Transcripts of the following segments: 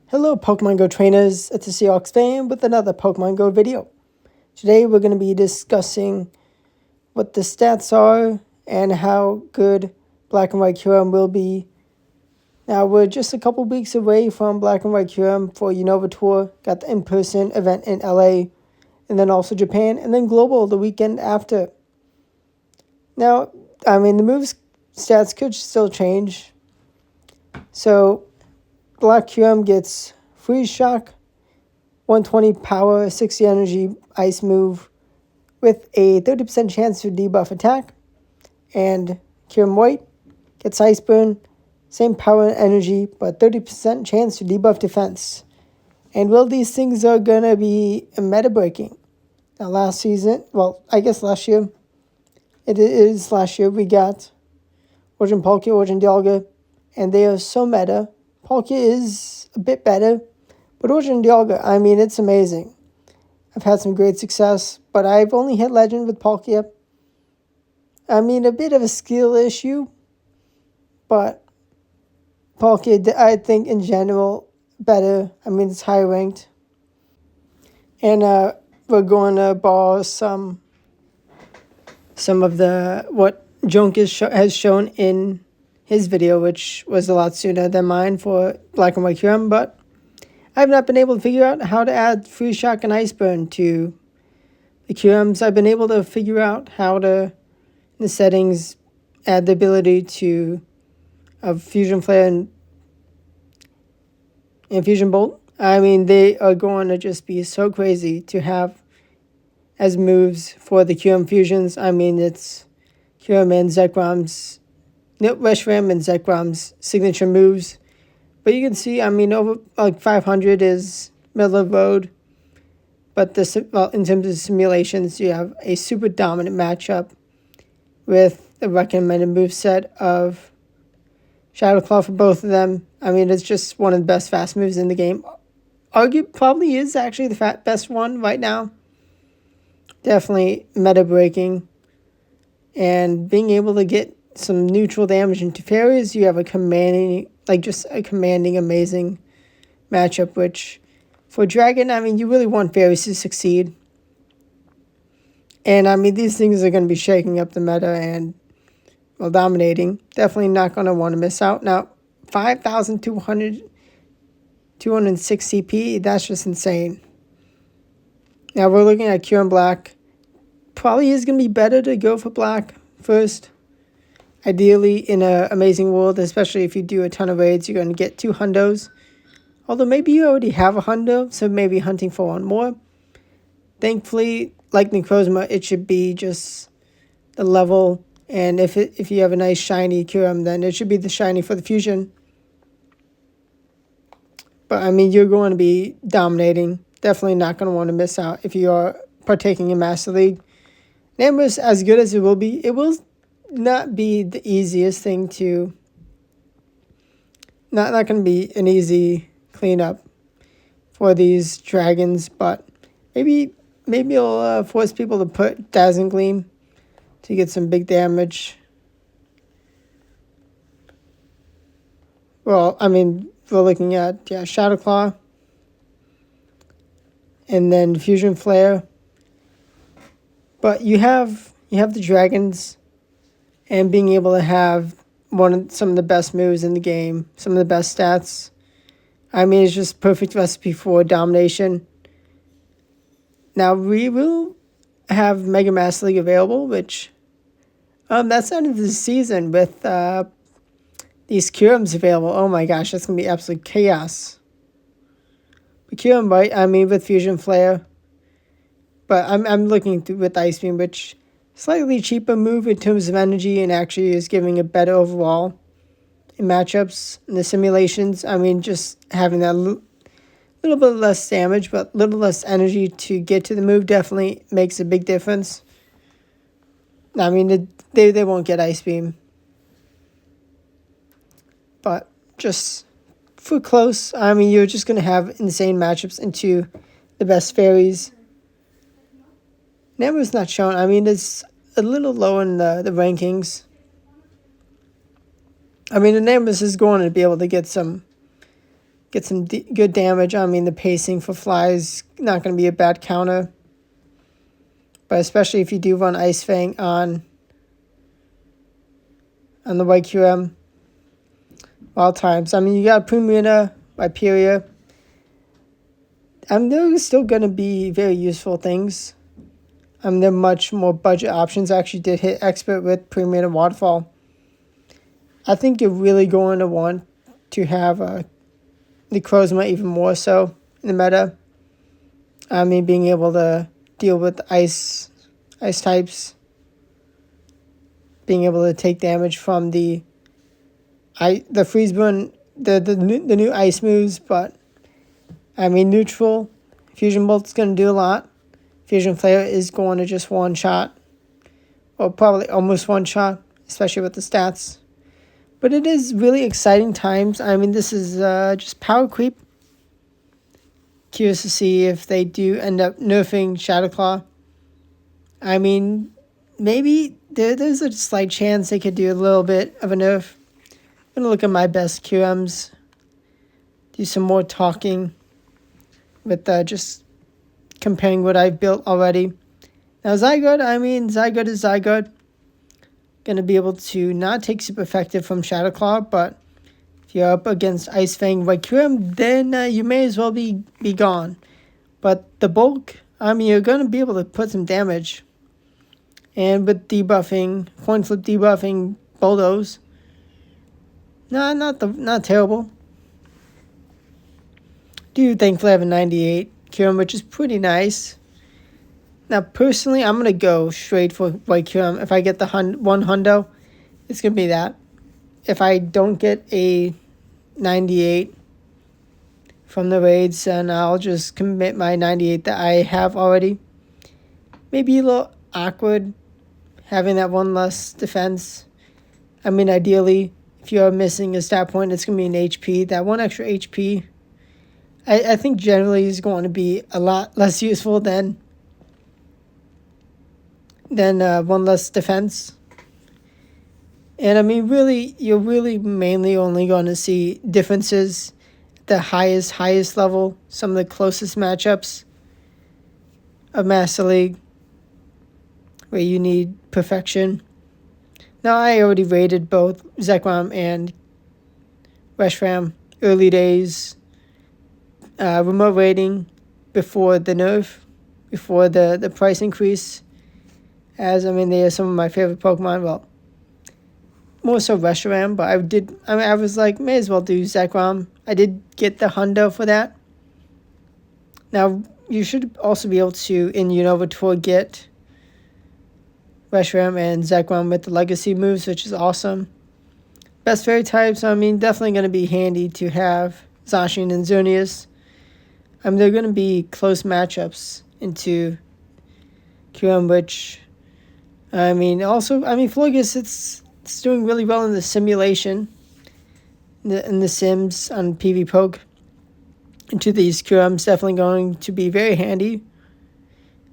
Hello Pokemon Go trainers, it's a Seahawks fan with another Pokemon Go video. Today we're going to be discussing what the stats are and how good Black and White Kyurem will be. Now we're just a couple weeks away from Black and White Kyurem for Unova Tour, got the in-person event in LA, and then also Japan, and then Global the weekend after. Now, the moves stats could still change. So Black Kyurem gets Freeze Shock, 120 power, 60 energy ice move with a 30% chance to debuff attack. And Kyurem White gets Ice Burn, same power and energy, but 30% chance to debuff defense. And these things are going to be meta breaking. Now last year, we got Origin Palkia, Origin Dialga, and they are so meta. Palkia is a bit better, but Origin Dialga, it's amazing. I've had some great success, but I've only hit Legend with Palkia. A bit of a skill issue, but Palkia, I think in general, better. It's high ranked. And we're going to borrow some of what Junk has shown in his video, which was a lot sooner than mine for Black and White Kyurem, but I've not been able to figure out how to add Freeze Shock and Ice Burn to the Kyurems. I've been able to figure out how to, in the settings, add the ability of Fusion Flare and Fusion Bolt. They are going to just be so crazy to have as moves for the Kyurem fusions. It's Kyurem and Zekrom's, Reshiram and Zekrom's signature moves. But you can see, over 500 is middle of the road. But in terms of simulations, you have a super dominant matchup with the recommended moveset of Shadow Claw for both of them. It's just one of the best fast moves in the game. Probably is actually the best one right now. Definitely meta breaking. And being able to get some neutral damage into fairies, you have a commanding, amazing matchup, which for Dragon, you really want fairies to succeed. And these things are going to be shaking up the meta and dominating. Definitely not going to want to miss out. Now, 206 CP, that's just insane. Now we're looking at Kyurem Black. Probably is going to be better to go for Black first. Ideally, in an amazing world, especially if you do a ton of raids, you're going to get 2 hundos. Although maybe you already have a hundo, so maybe hunting for one more. Thankfully, like Necrozma, it should be just the level. And if you have a nice shiny Kyurem, then it should be the shiny for the fusion. But you're going to be dominating. Definitely not going to want to miss out if you are partaking in Master League. Namor's, as good as it will not be the easiest thing to... Not going to be an easy cleanup for these dragons, but maybe it'll force people to put Dazzling Gleam to get some big damage. Well, we're looking at Shadow Claw, and then Fusion Flare. But you have the dragons, and being able to have some of the best moves in the game, some of the best stats. It's just perfect recipe for domination. Now we will have Mega Master League available, which that's the end of the season with these Kyurems available. Oh my gosh, that's gonna be absolute chaos. But Kyurem White, with Fusion Flare. But I'm looking with Ice Beam, which slightly cheaper move in terms of energy and actually is giving a better overall in matchups in the simulations. Just having that little bit less damage, but a little less energy to get to the move definitely makes a big difference. They won't get Ice Beam. But just for close, you're just going to have insane matchups into the best fairies. Namor's not shown. It's a little low in the rankings. The Namor's is going to be able to get some get some good damage. I mean, the pacing for Fly is not going to be a bad counter. But especially if you do run Ice Fang on the White Kyurem. Wild times. I mean, you got Premierna, Viperia. They're still going to be very useful things. They're much more budget options. I actually did hit Expert with Premierna Waterfall. I think you're really going to want to have the Crozma even more so in the meta. I mean, being able to deal with ice types. Being able to take damage from the freeze burn, the new ice moves, but I mean neutral. Fusion Bolt's gonna do a lot. Fusion Flare is going to just one shot. Or probably almost one shot, especially with the stats. But it is really exciting times. I mean, this is just power creep. Curious to see if they do end up nerfing Shadowclaw. I mean, maybe there's a slight chance they could do a little bit of a nerf. I'm going to look at my best Kyurems. Do some more talking with just comparing what I've built already. Now, Zygarde, I mean, Zygarde is Zygarde. Going to be able to not take super effective from Shadowclaw, but if you're up against Ice Fang White Kyurem, then you may as well be gone. But the bulk, I mean, you're going to be able to put some damage. And with debuffing, coin flip debuffing Bulldoze, not terrible. Do thankfully have a 98 Kyurem, which is pretty nice. Now, personally, I'm going to go straight for White Kyurem. If I get the 1 hundo, it's going to be that. If I don't get a 98 from the raids, then I'll just commit my 98 that I have already. Maybe a little awkward having that one less defense. I mean, ideally, if you're missing a stat point, it's going to be an HP. That one extra HP, I think generally is going to be a lot less useful than one less defense. And I mean, really, you're really mainly only going to see differences at the highest level. Some of the closest matchups of Master League, where you need perfection. Now, I already rated both Zekrom and Reshiram early days. Remote rating before the nerf, before the price increase. As, I mean, they are some of my favorite Pokemon. Well, more so Reshiram, but I was like, may as well do Zekrom. I did get the hundo for that. Now, you should also be able to, in Unova Tour, get Reshiram and Zekrom with the Legacy moves, which is awesome. Best Fairy types, I mean, definitely going to be handy to have Zacian and Xerneas. They're going to be close matchups into Kyurem, which, I mean, also, I mean, Florges, it's doing really well in the simulation, in the Sims on PV Poke. Into these Kyurem's definitely going to be very handy.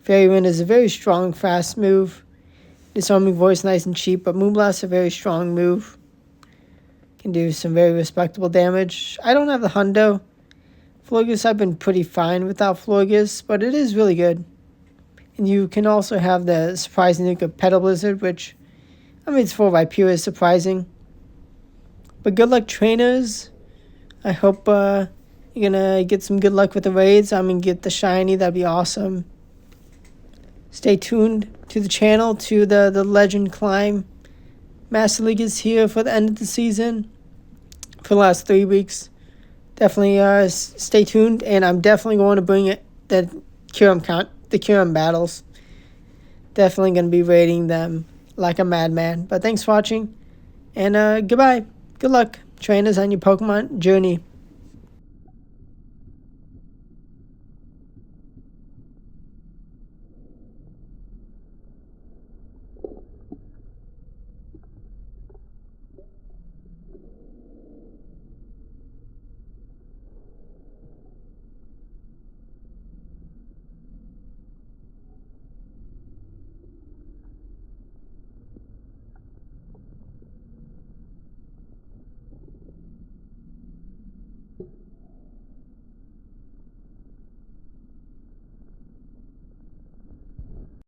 Fairy Wind is a very strong, fast move. Disarming Voice, nice and cheap, but Moonblast is a very strong move. Can do some very respectable damage. I don't have the hundo. Florges, I've been pretty fine without Florges, but it is really good. And you can also have the surprisingly good Petal Blizzard, which, I mean, it's for Viperia, is surprising. But good luck, trainers. I hope you're going to get some good luck with the raids. I mean, get the shiny. That'd be awesome. Stay tuned to the channel, to the Legend Climb. Master League is here for the end of the season. For the last 3 weeks. Definitely stay tuned. And I'm definitely going to bring it, the Kyurem battles. Definitely going to be rating them like a madman. But thanks for watching. And goodbye. Good luck, trainers, on your Pokemon journey.